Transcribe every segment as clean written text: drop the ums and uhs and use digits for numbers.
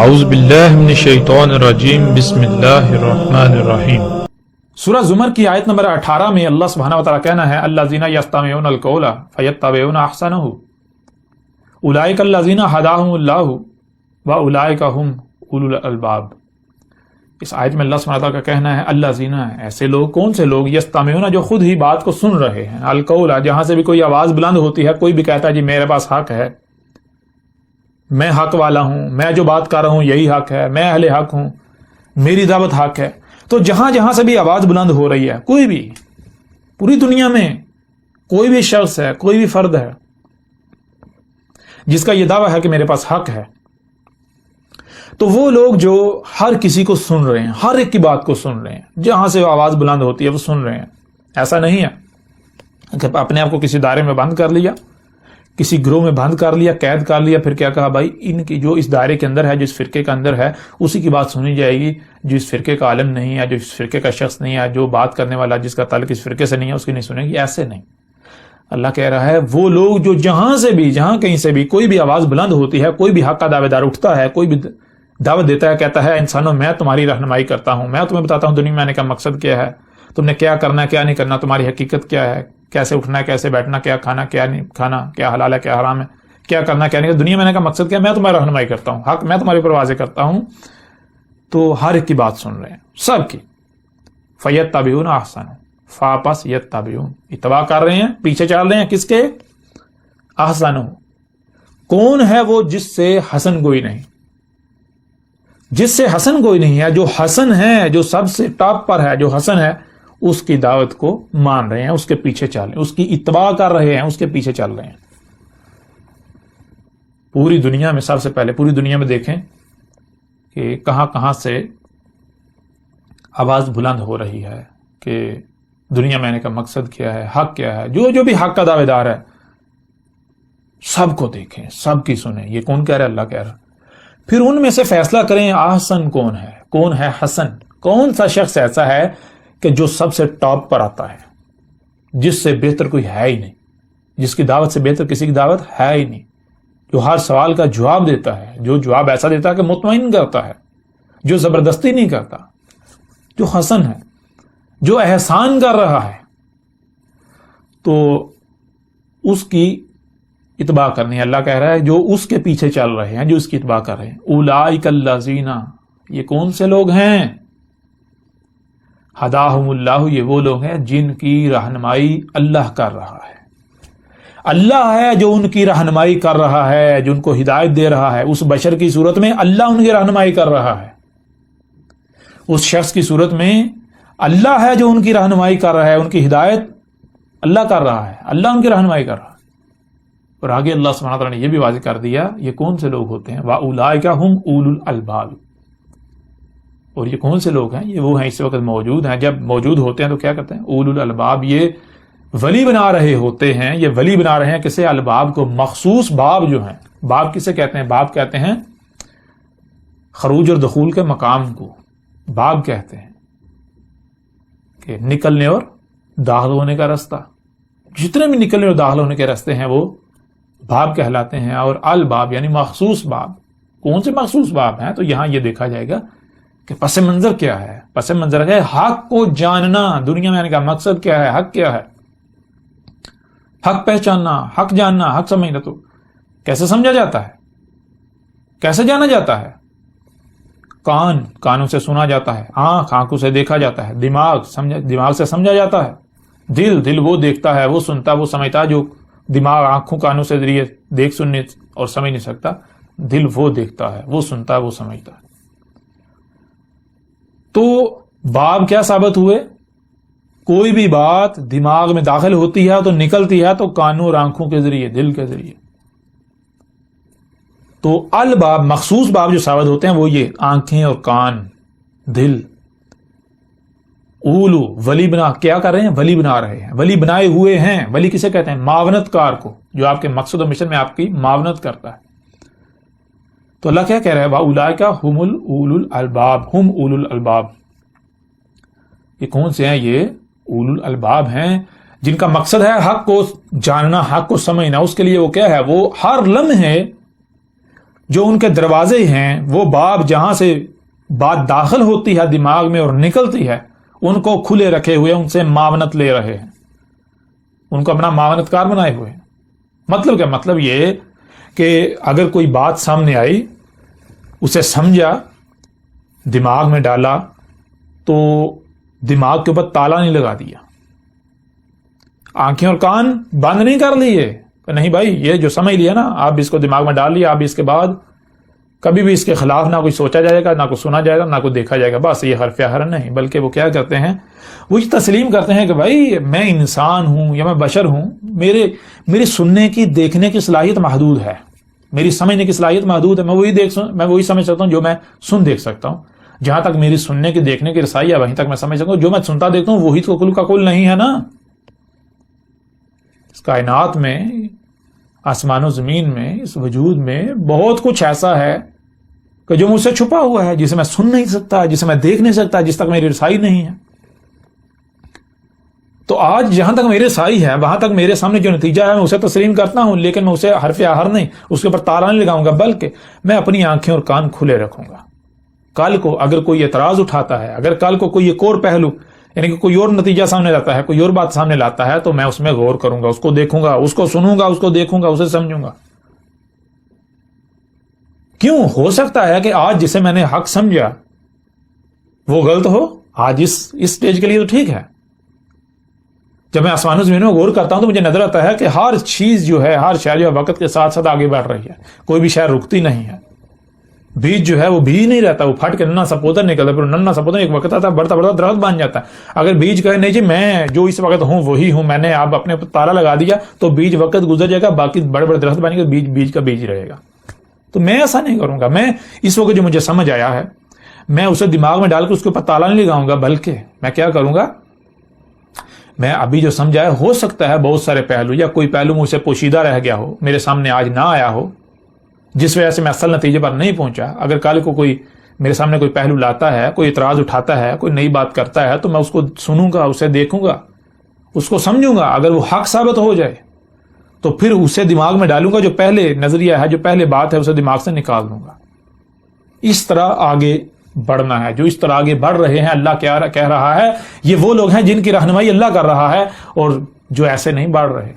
اعوذ باللہ من الشیطان الرجیم بسم اللہ الرحمن الرحیم۔ سورہ زمر کی آیت نمبر 18 میں اللہ سبحانہ و تعالیٰ کہنا ہے الذین یستمعون القول فیتبعون احسنہ اولئک الذین ھداھم اللہ واولئک ھم اولو الالباب۔ اس آیت میں اللہ سبحانہ و تعالیٰ کا کہنا ہے الذین، ایسے لوگ، کون سے لوگ، یستمعون، جو خود ہی بات کو سن رہے ہیں، القول، جہاں سے بھی کوئی آواز بلند ہوتی ہے، کوئی بھی کہتا ہے جی میرے پاس حق ہے، میں حق والا ہوں، میں جو بات کر رہا ہوں یہی حق ہے، میں اہل حق ہوں، میری دعوت حق ہے، تو جہاں جہاں سے بھی آواز بلند ہو رہی ہے، کوئی بھی، پوری دنیا میں کوئی بھی شخص ہے، کوئی بھی فرد ہے جس کا یہ دعویٰ ہے کہ میرے پاس حق ہے، تو وہ لوگ جو ہر کسی کو سن رہے ہیں، ہر ایک کی بات کو سن رہے ہیں، جہاں سے آواز بلند ہوتی ہے وہ سن رہے ہیں۔ ایسا نہیں ہے کہ اپنے آپ کو کسی دائرے میں بند کر لیا، کسی گروہ میں بند کر لیا، قید کر لیا، پھر کیا کہا بھائی ان کی جو اس دائرے کے اندر ہے، جس فرقے کے اندر ہے، اسی کی بات سنی جائے گی، جو اس فرقے کا عالم نہیں ہے، جو اس فرقے کا شخص نہیں ہے، جو بات کرنے والا جس کا تعلق اس فرقے سے نہیں ہے، اس کی نہیں سنے گی۔ ایسے نہیں، اللہ کہہ رہا ہے وہ لوگ جو جہاں سے بھی، جہاں کہیں سے بھی کوئی بھی آواز بلند ہوتی ہے، کوئی بھی حق کا دعوے دار اٹھتا ہے، کوئی بھی دعوت دیتا ہے، کہتا ہے انسانوں میں تمہاری رہنمائی کرتا ہوں، میں تمہیں بتاتا ہوں دنیا میں آنے کا مقصد کیا ہے، تم نے کیا کرنا ہے کیا نہیں کرنا، تمہاری حقیقت کیا ہے، کیسے اٹھنا ہے کیسے بیٹھنا، کیا کھانا کیا نہیں کھانا، کیا حلال ہے کیا حرام ہے، کیا کرنا کیا نہیں، دنیا میں آنے کا مقصد کیا، میں تمہاری رہنمائی کرتا ہوں، حق میں تمہارے اوپر واضح کرتا ہوں، تو ہر ایک کی بات سن رہے ہیں، سب کی۔ فیتبعون احسنہ، فاپس یتبعون، اتباع کر رہے ہیں، پیچھے چل رہے ہیں کس کے؟ احسنہ، کون ہے وہ جس سے حسن گوئی نہیں، جس سے حسن کوئی نہیں ہے، جو حسن ہے، جو سب سے ٹاپ پر ہے، جو حسن ہے، اس کی دعوت کو مان رہے ہیں، اس کے پیچھے چل رہے ہیں، اس کی اتباع کر رہے ہیں، اس کے پیچھے چل رہے ہیں۔ پوری دنیا میں، سب سے پہلے پوری دنیا میں دیکھیں کہ کہاں کہاں سے آواز بلند ہو رہی ہے کہ دنیا میں آنے کا مقصد کیا ہے، حق کیا ہے، جو بھی حق کا دعوے دار ہے، سب کو دیکھیں، سب کی سنیں، یہ کون کہہ رہا ہے؟ اللہ کہہ رہا ہے۔ پھر ان میں سے فیصلہ کریں احسن کون ہے، کون ہے حسن، کون سا شخص ایسا ہے کہ جو سب سے ٹاپ پر آتا ہے، جس سے بہتر کوئی ہے ہی نہیں، جس کی دعوت سے بہتر کسی کی دعوت ہے ہی نہیں، جو ہر سوال کا جواب دیتا ہے، جو جواب ایسا دیتا ہے کہ مطمئن کرتا ہے، جو زبردستی نہیں کرتا، جو حسن ہے، جو احسان کر رہا ہے، تو اس کی اتباع کرنی ہے۔ اللہ کہہ رہا ہے جو اس کے پیچھے چل رہے ہیں، جو اس کی اتباع کر رہے ہیں، اولئک الذین، یہ کون سے لوگ ہیں؟ ھداھم اللہ، یہ وہ لوگ ہیں جن کی رہنمائی اللہ کر رہا ہے، اللہ ہے جو ان کی رہنمائی کر رہا ہے، جو ان کو ہدایت دے رہا ہے، اس بشر کی صورت میں اللہ ان کی رہنمائی کر رہا ہے، اس شخص کی صورت میں اللہ ہے جو ان کی رہنمائی کر رہا ہے، ان کی ہدایت اللہ کر رہا ہے، اللہ ان کی رہنمائی کر رہا ہے۔ اور آگے اللہ سبحانہ وتعالیٰ نے یہ بھی واضح کر دیا یہ کون سے لوگ ہوتے ہیں، وَأُولَئِكَ هُمْ أُولُو الْأَلْبَابِ، اور یہ کون سے لوگ ہیں؟ یہ وہ ہیں اس وقت موجود ہیں، جب موجود ہوتے ہیں تو کیا کرتے ہیں؟ اولو الالباب، یہ ولی بنا رہے ہوتے ہیں، یہ ولی بنا رہے ہیں کسے؟ الباب کو، مخصوص باب جو ہیں۔ باب کسے کہتے ہیں؟ باب کہتے ہیں خروج اور دخول کے مقام کو باب کہتے ہیں، کہ نکلنے اور داخل ہونے کا راستہ، جتنے بھی نکلنے اور داخل ہونے کے راستے ہیں وہ باب کہلاتے ہیں۔ اور الباب یعنی مخصوص باب، کون سے مخصوص باب ہیں؟ تو یہاں یہ دیکھا جائے گا کہ پس منظر کیا ہے، پس منظر ہے حق کو جاننا، دنیا میں آنے کا مقصد کیا ہے، حق کیا ہے، حق پہچاننا، حق جاننا، حق سمجھنا۔ تو کیسے سمجھا جاتا ہے، کیسے جانا جاتا ہے؟ کان، کانوں سے سنا جاتا ہے، آنکھ، آنکھوں سے دیکھا جاتا ہے، دماغ، دماغ سے سمجھا جاتا ہے، دل وہ دیکھتا ہے، وہ سنتا، وہ سمجھتا، جو دماغ آنکھوں کانوں سے ذریعے دیکھ سننے اور سمجھ نہیں سکتا، دل وہ دیکھتا ہے، وہ سنتا ہے، وہ سمجھتا ہے۔ تو باب کیا ثابت ہوئے؟ کوئی بھی بات دماغ میں داخل ہوتی ہے تو نکلتی ہے تو کانوں اور آنکھوں کے ذریعے، دل کے ذریعے۔ تو الباب، مخصوص باب جو ثابت ہوتے ہیں وہ یہ آنکھیں اور کان، دل۔ اولو، ولی بنا، کیا کر رہے ہیں؟ ولی بنا رہے ہیں، ولی بنائے ہوئے ہیں۔ ولی کسے کہتے ہیں؟ معاونت کار کو، جو آپ کے مقصد و مشن میں آپ کی معاونت کرتا ہے۔ تو اللہ کیا کہہ رہا ہے؟ وَأُولَئِكَ هُمُ الْأُولُو الْأَلْبَابِ، ہم اولو الالباب۔ یہ کون سے ہیں؟ یہ اولو الالباب ہیں جن کا مقصد ہے حق کو جاننا، حق کو سمجھنا۔ اس کے لیے وہ کیا ہے؟ وہ ہر لمحے جو ان کے دروازے ہیں، وہ باب جہاں سے بات داخل ہوتی ہے دماغ میں اور نکلتی ہے، ان کو کھلے رکھے ہوئے، ان سے معاونت لے رہے ہیں، ان کو اپنا معاونت کار بنائے ہوئے ہیں۔ مطلب کیا؟ مطلب یہ کہ اگر کوئی بات سامنے آئی، اسے سمجھا، دماغ میں ڈالا، تو دماغ کے اوپر تالا نہیں لگا دیا، آنکھیں اور کان بند نہیں کر لیے کہ نہیں بھائی یہ جو سمجھ لیا نا، آپ اس کو دماغ میں ڈال لیا، آپ اس کے بعد کبھی بھی اس کے خلاف نہ کوئی سوچا جائے گا، نہ کوئی سنا جائے گا، نہ کوئی دیکھا جائے گا، بس یہ حرف حر نہیں، بلکہ وہ کیا کرتے ہیں، وہ یہ تسلیم کرتے ہیں کہ بھائی میں انسان ہوں یا میں بشر ہوں، میری سننے کی، دیکھنے کی صلاحیت محدود ہے، میری سمجھنے کی صلاحیت محدود ہے، میں وہی سمجھ سکتا ہوں جو میں سن دیکھ سکتا ہوں، جہاں تک میری سننے کی، دیکھنے کی رسائی ہے وہیں تک میں سمجھ سکتا ہوں، جو میں سنتا دیکھتا ہوں وہی تو کل کا کل نہیں ہے نا۔ اس کائنات میں، آسمان و زمین میں، اس وجود میں بہت کچھ ایسا ہے کہ جو مجھ سے چھپا ہوا ہے، جسے میں سن نہیں سکتا، جسے میں دیکھ نہیں سکتا، جس تک میری رسائی نہیں ہے۔ تو آج جہاں تک میرے رسائی ہے، وہاں تک میرے سامنے جو نتیجہ ہے میں اسے تسلیم کرتا ہوں، لیکن میں اسے حرف ہر نہیں، اس کے اوپر تالا نہیں لگاؤں گا، بلکہ میں اپنی آنکھیں اور کان کھلے رکھوں گا۔ کل کو اگر کوئی اعتراض اٹھاتا ہے، اگر کل کو کوئی ایک اور پہلو، یعنی کہ کوئی اور نتیجہ سامنے لاتا ہے، کوئی اور بات سامنے لاتا ہے، تو میں اس میں غور کروں گا، اس کو دیکھوں گا، اس کو سنوں گا، اس کو دیکھوں گا، اسے سمجھوں گا۔ کیوں؟ ہو سکتا ہے کہ آج جسے میں نے حق سمجھا وہ غلط ہو، آج اس سٹیج کے لیے تو ٹھیک ہے۔ جب میں آسمان و زمین میں غور کرتا ہوں تو مجھے نظر آتا ہے کہ ہر چیز جو ہے، ہر شے جو ہے وقت کے ساتھ ساتھ آگے بڑھ رہی ہے، کوئی بھی شے رکتی نہیں ہے۔ بیج جو ہے وہ بیج نہیں رہتا، وہ پھٹ کے ننا سا پودا نکلتا، پھر ننا سا پودا ایک وقت آتا ہے بڑھتا بڑھتا درخت بن جاتا ہے۔ اگر بیج کہے نہیں جی میں جو اس وقت ہوں وہی ہوں، میں نے اب اپنے تالا لگا دیا، تو بیج وقت گزر جائے گا، باقی بڑے بڑے درخت بنے گا، بیج کا بیج رہے گا۔ تو میں ایسا نہیں کروں گا، میں اس وقت جو مجھے سمجھ آیا ہے میں اسے دماغ میں ڈال کے اس کے اوپر تالا نہیں لگاؤں گا، بلکہ میں کیا کروں گا، میں ابھی جو سمجھا ہے، ہو سکتا ہے بہت سارے پہلو یا کوئی پہلو مجھ سے پوشیدہ رہ گیا ہو، میرے سامنے آج نہ آیا ہو، جس وجہ سے میں اصل نتیجے پر نہیں پہنچا۔ اگر کل کو کوئی میرے سامنے کوئی پہلو لاتا ہے، کوئی اعتراض اٹھاتا ہے، کوئی نئی بات کرتا ہے، تو میں اس کو سنوں گا، اسے دیکھوں گا، اس کو سمجھوں گا۔ اگر وہ حق ثابت ہو جائے تو پھر اسے دماغ میں ڈالوں گا، جو پہلے نظریہ ہے، جو پہلے بات ہے، اسے دماغ سے نکال دوں گا۔ اس طرح آگے بڑھنا ہے۔ جو اس طرح آگے بڑھ رہے ہیں، اللہ کیا کہہ رہا ہے، یہ وہ لوگ ہیں جن کی رہنمائی اللہ کر رہا ہے، اور جو ایسے نہیں بڑھ رہے،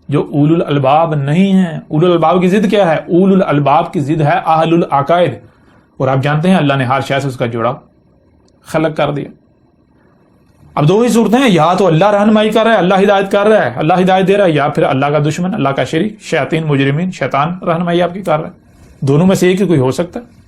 جو اولو الالباب نہیں ہیں۔ اولو الالباب کی ضد کیا ہے؟ اولو الالباب کی ضد ہے اہل العقائد، اور آپ جانتے ہیں اللہ نے ہر شے سے اس کا جوڑا خلق کر دیا۔ اب دو ہی صورتیں ہیں، یا تو اللہ رہنمائی کر رہا ہے، اللہ ہدایت کر رہا ہے، اللہ ہدایت دے رہا ہے، یا پھر اللہ کا دشمن، اللہ کا شریک، شیاطین، مجرمین، شیطان رہنمائی آپ کی کر رہا ہے۔ دونوں میں سے ایک ہی کوئی ہو سکتا ہے۔